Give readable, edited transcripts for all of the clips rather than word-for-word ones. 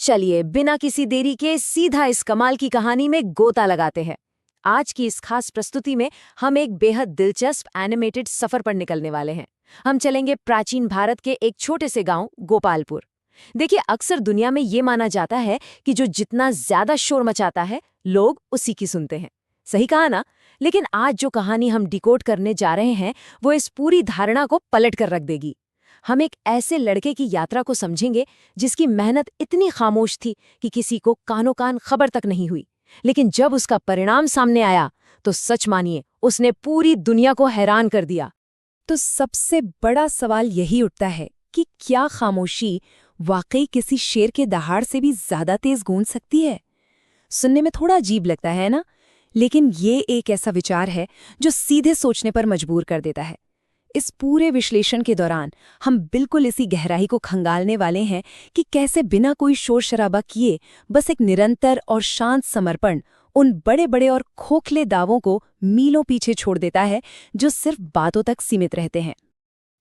चलिए बिना किसी देरी के सीधा इस कमाल की कहानी में गोता लगाते हैं। आज की इस खास प्रस्तुति में हम एक बेहद दिलचस्प एनिमेटेड सफर पर निकलने वाले हैं। हम चलेंगे प्राचीन भारत के एक छोटे से गांव गोपालपुर। देखिए, अक्सर दुनिया में ये माना जाता है कि जो जितना ज्यादा शोर मचाता है लोग उसी की सुनते हैं। सही कहा ना? लेकिन आज जो कहानी हम डिकोड करने जा रहे हैं वो इस पूरी धारणा को पलट कर रख देगी। हम एक ऐसे लड़के की यात्रा को समझेंगे जिसकी मेहनत इतनी खामोश थी कि किसी को कानो कान खबर तक नहीं हुई, लेकिन जब उसका परिणाम सामने आया तो सच मानिए उसने पूरी दुनिया को हैरान कर दिया। तो सबसे बड़ा सवाल यही उठता है कि क्या खामोशी वाकई किसी शेर के दहाड़ से भी ज्यादा तेज गूंज सकती है? सुनने में थोड़ा अजीब लगता है ना, लेकिन ये एक ऐसा विचार है जो सीधे सोचने पर मजबूर कर देता है। इस पूरे विश्लेषण के दौरान हम बिल्कुल इसी गहराई को खंगालने वाले हैं कि कैसे बिना कोई शोर शराबा किए बस एक निरंतर और शांत समर्पण उन बड़े बड़े और खोखले दावों को मीलों पीछे छोड़ देता है जो सिर्फ बातों तक सीमित रहते हैं।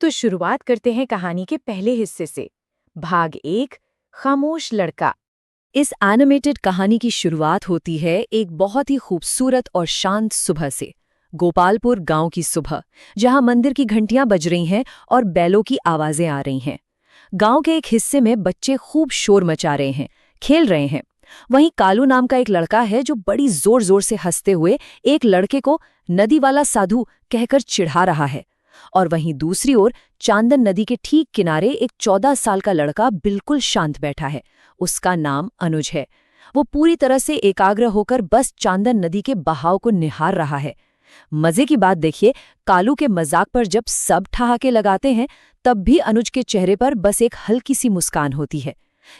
तो शुरुआत करते हैं कहानी के पहले हिस्से से। भाग 1, खामोश लड़का। इस एनिमेटेड कहानी की शुरुआत होती है एक बहुत ही खूबसूरत और शांत सुबह से। गोपालपुर गांव की सुबह, जहां मंदिर की घंटियां बज रही हैं और बैलों की आवाजें आ रही हैं। गांव के एक हिस्से में बच्चे खूब शोर मचा रहे हैं, खेल रहे हैं। वहीं कालू नाम का एक लड़का है जो बड़ी जोर जोर से हंसते हुए एक लड़के को नदी वाला साधु कहकर चिढ़ा रहा है। और वहीं दूसरी ओर चांदन नदी के ठीक किनारे एक 14 साल का लड़का बिल्कुल शांत बैठा है। उसका नाम अनुज है। वो पूरी तरह से एकाग्र होकर बस चांदन नदी के बहाव को निहार रहा है। मजे की बात देखिए, कालू के मजाक पर जब सब ठहाके लगाते हैं तब भी अनुज के चेहरे पर बस एक हल्की सी मुस्कान होती है।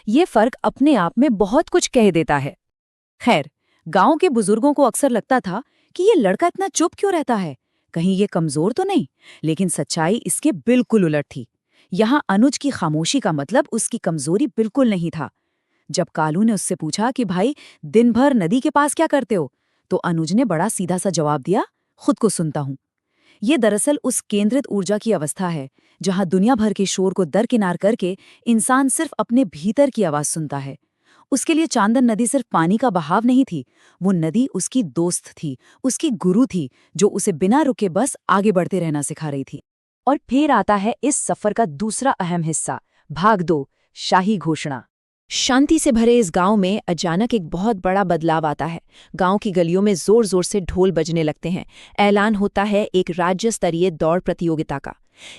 ये फर्क अपने आप में बहुत कुछ कह देता है। खैर, गांव के बुजुर्गों को अक्सर लगता था कि ये लड़का इतना चुप क्यों रहता है, कहीं ये कमजोर तो नहीं। लेकिन सच्चाई इसके बिल्कुल उलट थी। यहाँ अनुज की खामोशी का मतलब उसकी कमजोरी बिल्कुल नहीं था। जब कालू ने उससे पूछा कि भाई दिन भर नदी के पास क्या करते हो, तो अनुज ने बड़ा सीधा सा जवाब दिया, खुद को सुनता हूं। ये दरअसल उस केंद्रित ऊर्जा की अवस्था है जहां दुनिया भर के शोर को दरकिनार करके इंसान सिर्फ अपने भीतर की आवाज सुनता है। उसके लिए चांदन नदी सिर्फ पानी का बहाव नहीं थी, वो नदी उसकी दोस्त थी, उसकी गुरु थी, जो उसे बिना रुके बस आगे बढ़ते रहना सिखा रही थी। और फिर आता है इस सफर का दूसरा अहम हिस्सा, भाग 2, शाही घोषणा। शांति से भरे इस गांव में अचानक एक बहुत बड़ा बदलाव आता है। गांव की गलियों में जोर जोर से ढोल बजने लगते हैं। ऐलान होता है एक राज्य स्तरीय दौड़ प्रतियोगिता का।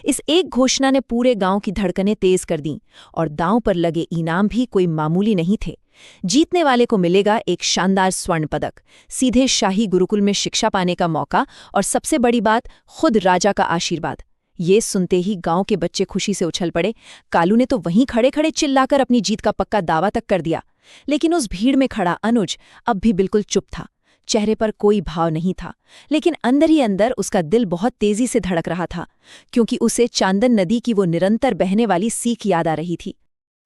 इस एक घोषणा ने पूरे गांव की धड़कनें तेज कर दी और दांव पर लगे इनाम भी कोई मामूली नहीं थे। जीतने वाले को मिलेगा एक शानदार स्वर्ण पदक, सीधे शाही गुरुकुल में शिक्षा पाने का मौका और सबसे बड़ी बात, खुद राजा का आशीर्वाद। ये सुनते ही गांव के बच्चे खुशी से उछल पड़े। कालू ने तो वहीं खड़े खड़े चिल्लाकर अपनी जीत का पक्का दावा तक कर दिया। लेकिन उस भीड़ में खड़ा अनुज अब भी बिल्कुल चुप था। चेहरे पर कोई भाव नहीं था, लेकिन अंदर ही अंदर उसका दिल बहुत तेजी से धड़क रहा था, क्योंकि उसे चांदन नदी की वो निरंतर बहने वाली सीख याद आ रही थी।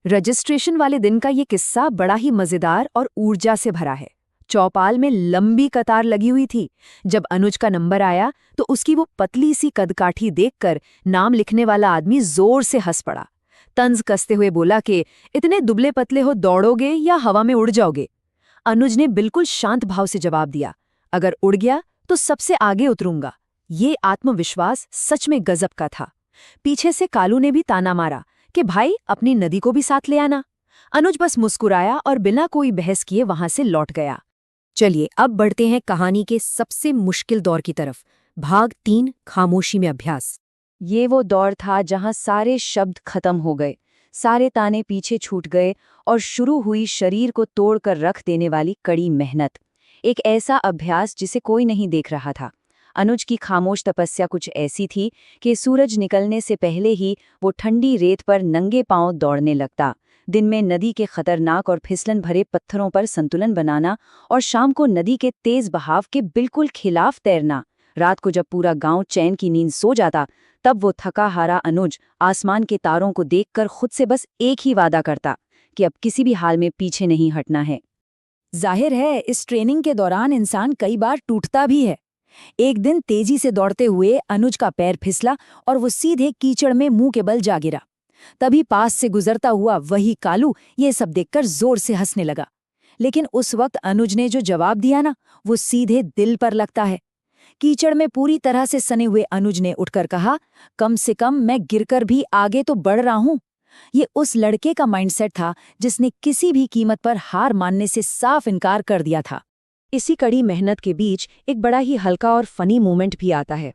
रजिस्ट्रेशन वाले दिन का ये किस्सा बड़ा ही मजेदार और ऊर्जा से भरा है। चौपाल में लंबी कतार लगी हुई थी। जब अनुज का नंबर आया तो उसकी वो पतली सी कदकाठी देखकर नाम लिखने वाला आदमी जोर से हंस पड़ा। तंज कसते हुए बोला कि इतने दुबले पतले हो, दौड़ोगे या हवा में उड़ जाओगे? अनुज ने बिल्कुल शांत भाव से जवाब दिया, अगर उड़ गया तो सबसे आगे उतरूंगा। ये आत्मविश्वास सच में गजब का था। पीछे से कालू ने भी ताना मारा कि भाई अपनी नदी को भी साथ ले आना। अनुज बस मुस्कुराया और बिना कोई बहस किए वहां से लौट गया। चलिए अब बढ़ते हैं कहानी के सबसे मुश्किल दौर की तरफ। भाग 3, खामोशी में अभ्यास। ये वो दौर था जहां सारे शब्द खत्म हो गए, सारे ताने पीछे छूट गए और शुरू हुई शरीर को तोड़कर रख देने वाली कड़ी मेहनत। एक ऐसा अभ्यास जिसे कोई नहीं देख रहा था। अनुज की खामोश तपस्या कुछ ऐसी थी कि सूरज निकलने से पहले ही वो ठंडी रेत पर नंगे पांव दौड़ने लगता। दिन में नदी के खतरनाक और फिसलन भरे पत्थरों पर संतुलन बनाना और शाम को नदी के तेज बहाव के बिल्कुल खिलाफ तैरना। रात को जब पूरा गांव चैन की नींद सो जाता, तब वो थका हारा अनुज आसमान के तारों को देखकर खुद से बस एक ही वादा करता कि अब किसी भी हाल में पीछे नहीं हटना है। जाहिर है इस ट्रेनिंग के दौरान इंसान कई बार टूटता भी है। एक दिन तेजी से दौड़ते हुए अनुज का पैर फिसला और वो सीधे कीचड़ में मुंह के बल जा गिरा। तभी पास से गुजरता हुआ वही कालू ये सब देखकर जोर से हंसने लगा। लेकिन उस वक्त अनुज ने जो जवाब दिया ना, वो सीधे दिल पर लगता है। कीचड़ में पूरी तरह से सने हुए अनुज ने उठकर कहा, कम से कम मैं गिरकर भी आगे तो बढ़ रहा हूं। ये उस लड़के का माइंडसेट था जिसने किसी भी कीमत पर हार मानने से साफ इनकार कर दिया था। इसी कड़ी मेहनत के बीच एक बड़ा ही हल्का और फनी मोमेंट भी आता है।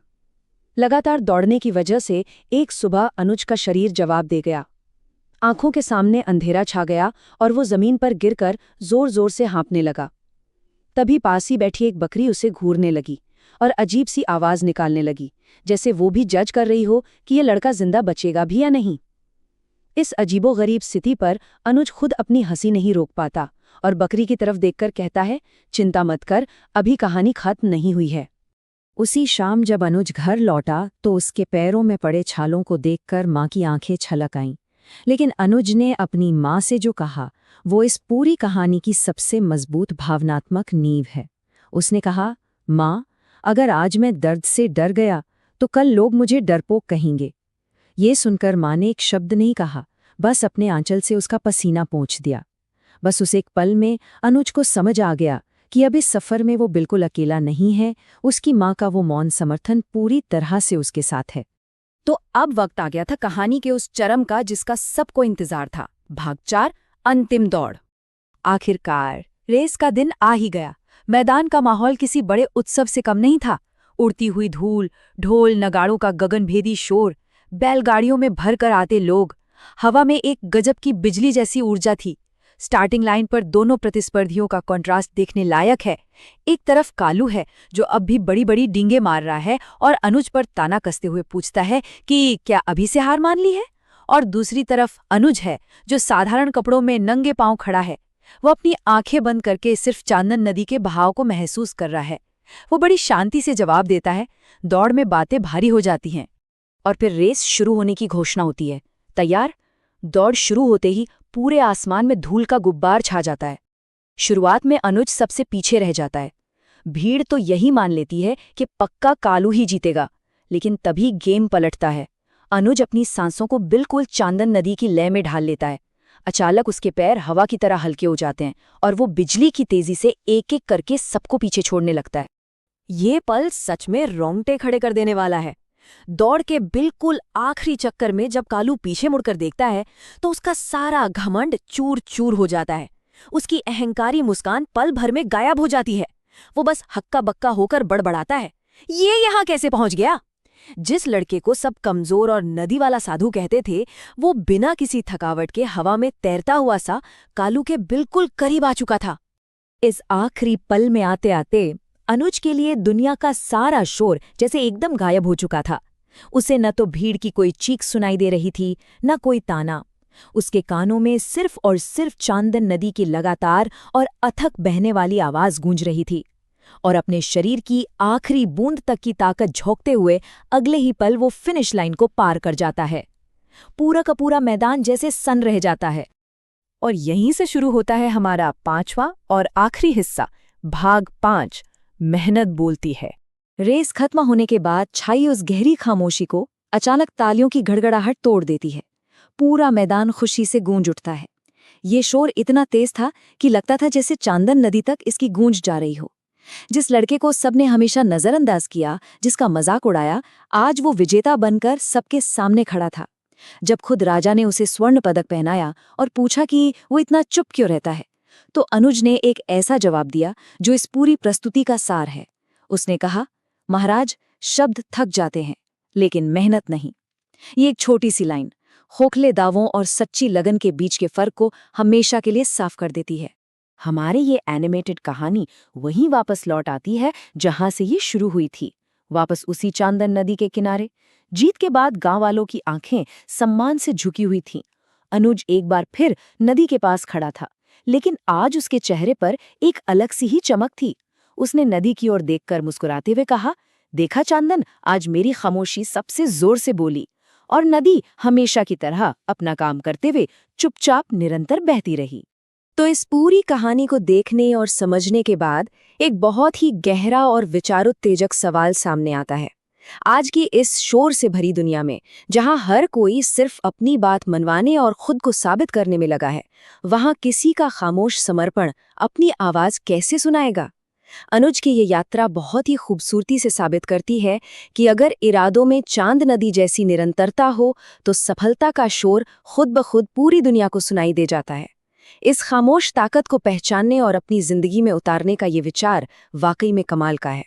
लगातार दौड़ने की वजह से एक सुबह अनुज का शरीर जवाब दे गया। आंखों के सामने अंधेरा छा गया और वो जमीन पर गिरकर जोर जोर से हाँफने लगा। तभी पास ही बैठी एक बकरी उसे घूरने लगी और अजीब सी आवाज निकालने लगी, जैसे वो भी जज कर रही हो कि ये लड़का जिंदा बचेगा भी या नहीं। इस अजीबोगरीब स्थिति पर अनुज खुद अपनी हंसी नहीं रोक पाता और बकरी की तरफ देखकर कहता है, चिंता मत कर, अभी कहानी खत्म नहीं हुई है। उसी शाम जब अनुज घर लौटा तो उसके पैरों में पड़े छालों को देखकर माँ की आंखें छलक आईं। लेकिन अनुज ने अपनी माँ से जो कहा वो इस पूरी कहानी की सबसे मजबूत भावनात्मक नींव है। उसने कहा, माँ, अगर आज मैं दर्द से डर गया तो कल लोग मुझे डरपोक कहेंगे। ये सुनकर माँ ने एक शब्द नहीं कहा, बस अपने आंचल से उसका पसीना पोंछ दिया। बस उस एक पल में अनुज को समझ आ गया कि अब इस सफ़र में वो बिल्कुल अकेला नहीं है। उसकी माँ का वो मौन समर्थन पूरी तरह से उसके साथ है। तो अब वक्त आ गया था कहानी के उस चरम का जिसका सबको इंतजार था। भाग 4, अंतिम दौड़। आखिरकार रेस का दिन आ ही गया। मैदान का माहौल किसी बड़े उत्सव से कम नहीं था। उड़ती हुई धूल, ढोल नगाड़ों का गगनभेदी शोर, बैलगाड़ियों में भरकर आते लोग, हवा में एक गजब की बिजली जैसी ऊर्जा थी। स्टार्टिंग लाइन पर दोनों प्रतिस्पर्धियों का कॉन्ट्रास्ट देखने लायक है। एक तरफ कालू है जो अब भी बड़ी बड़ी डींगे मार रहा है और अनुज पर ताना कसते हुए पूछता है कि क्या अभी से हार मान ली है, और दूसरी तरफ अनुज है जो साधारण कपड़ों में नंगे पांव खड़ा है। वो अपनी आंखें बंद करके सिर्फ चांदन नदी के बहाव को महसूस कर रहा है। वो बड़ी शांति से जवाब देता है। दौड़ में बातें भारी हो जाती हैं और फिर रेस शुरू होने की घोषणा होती है। तैयार? दौड़ शुरू होते ही पूरे आसमान में धूल का गुब्बार छा जाता है। शुरुआत में अनुज सबसे पीछे रह जाता है। भीड़ तो यही मान लेती है कि पक्का कालू ही जीतेगा, लेकिन तभी गेम पलटता है। अनुज अपनी सांसों को बिल्कुल चांदन नदी की लय में ढाल लेता है। अचानक उसके पैर हवा की तरह हल्के हो जाते हैं और वो बिजली की तेजी से एक एक करके सबको पीछे छोड़ने लगता है। ये पल सच में रोंगटे खड़े कर देने वाला है। दौड़ के बिल्कुल आखिरी चक्कर में जब कालू पीछे मुड़कर देखता है तो उसका सारा घमंड चूर चूर हो जाता है। उसकी अहंकारी मुस्कान पल भर में गायब हो जाती है। वो बस हक्का बक्का होकर बड़बड़ाता है, ये यहाँ कैसे पहुंच गया? जिस लड़के को सब कमजोर और नदी वाला साधु कहते थे, वो बिना किसी थकावट के हवा में तैरता हुआ सा कालू के बिल्कुल करीब आ चुका था। इस आखिरी पल में आते आते अनुज के लिए दुनिया का सारा शोर जैसे एकदम गायब हो चुका था। उसे न तो भीड़ की कोई चीख सुनाई दे रही थी, न कोई ताना। उसके कानों में सिर्फ और सिर्फ चांदन नदी की लगातार और अथक बहने वाली आवाज गूंज रही थी। और अपने शरीर की आखिरी बूंद तक की ताकत झोंकते हुए अगले ही पल वो फिनिश लाइन को पार कर जाता है। पूरा का पूरा मैदान जैसे सन रह जाता है। और यहीं से शुरू होता है हमारा 5वां और आखिरी हिस्सा, भाग 5, मेहनत बोलती है। रेस खत्म होने के बाद छाई उस गहरी खामोशी को अचानक तालियों की गड़गड़ाहट तोड़ देती है। पूरा मैदान खुशी से गूंज उठता है। ये शोर इतना तेज था कि लगता था जैसे चांदन नदी तक इसकी गूंज जा रही हो। जिस लड़के को सबने हमेशा नजरअंदाज किया, जिसका मजाक उड़ाया, आज वो विजेता बनकर सबके सामने खड़ा था। जब खुद राजा ने उसे स्वर्ण पदक पहनाया और पूछा कि वो इतना चुप क्यों रहता है, तो अनुज ने एक ऐसा जवाब दिया जो इस पूरी प्रस्तुति का सार है। उसने कहा, महाराज, शब्द थक जाते हैं लेकिन मेहनत नहीं। ये एक छोटी सी लाइन खोखले दावों और सच्ची लगन के बीच के फर्क को हमेशा के लिए साफ कर देती है। हमारे ये एनिमेटेड कहानी वहीं वापस लौट आती है जहां से ये शुरू हुई थी, वापस उसी चांदन नदी के किनारे। जीत के बाद गांव वालों की आंखें सम्मान से झुकी हुई थीं। अनुज एक बार फिर नदी के पास खड़ा था, लेकिन आज उसके चेहरे पर एक अलग सी ही चमक थी। उसने नदी की ओर देखकर मुस्कुराते हुए कहा, देखा चांदन, आज मेरी खामोशी सबसे जोर से बोली। और नदी हमेशा की तरह अपना काम करते हुए चुपचाप निरंतर बहती रही। तो इस पूरी कहानी को देखने और समझने के बाद एक बहुत ही गहरा और विचारोत्तेजक सवाल सामने आता है आज की इस शोर से भरी दुनिया में, जहां हर कोई सिर्फ अपनी बात मनवाने और खुद को साबित करने में लगा है, वहां किसी का खामोश समर्पण अपनी आवाज कैसे सुनाएगा? अनुज की ये यात्रा बहुत ही खूबसूरती से साबित करती है कि अगर इरादों में चांद नदी जैसी निरंतरता हो, तो सफलता का शोर खुद ब खुद पूरी दुनिया को सुनाई दे जाता है। इस खामोश ताकत को पहचानने और अपनी जिंदगी में उतारने का ये विचार वाकई में कमाल का है।